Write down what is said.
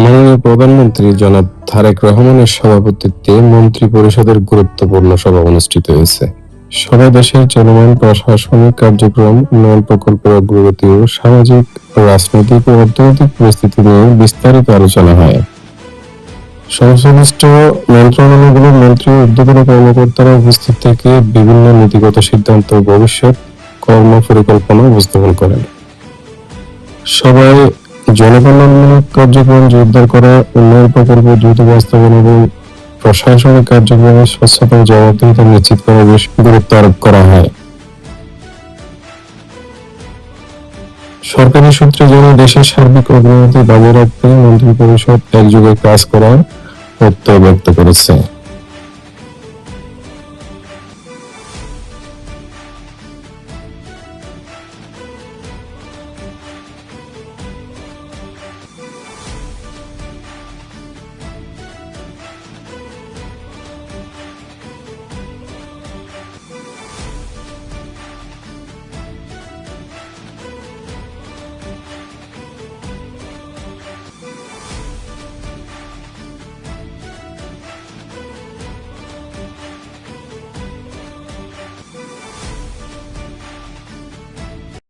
মাননীয় প্রধানমন্ত্রী জনাব তারেক রহমানের সভাপতিত্বে মন্ত্রী পরিষদের গুরুত্বপূর্ণ সভা অনুষ্ঠিত হয়েছে। সভায় দেশের চলমান প্রশাসনিক কার্যক্রম, উন্নয়ন প্রকল্পের অগ্রগতি ও সামাজিক, রাজনৈতিক ও অর্থনৈতিক পরিস্থিতি নিয়ে বিস্তারিত আলোচনা হয়। সংশ্লিষ্ট মন্ত্রণালয়গুলোর মন্ত্রী ও ঊর্ধ্বতন কর্মকর্তারা উপস্থিত থেকে বিভিন্ন নীতিগত সিদ্ধান্ত ও ভবিষ্যৎ কর্মপরিকল্পনা উপস্থাপন করেন। সভায় জনকল্যাণমূলক কার্যক্রম জোরদার করা, উন্নয়ন প্রকল্প দ্রুত বাস্তবায়ন এবং প্রশাসনিক কার্যক্রমে স্বচ্ছতা ও জবাবদিহিতা নিশ্চিত করার বেশি গুরুত্ব আরোপ করা হয়। সরকারি সূত্রে জানা, দেশের সার্বিক অগ্রগতি বজায় রাখতে মন্ত্রিপরিষদ একযোগে কাজ করার প্রত্যয় ব্যক্ত করেছে।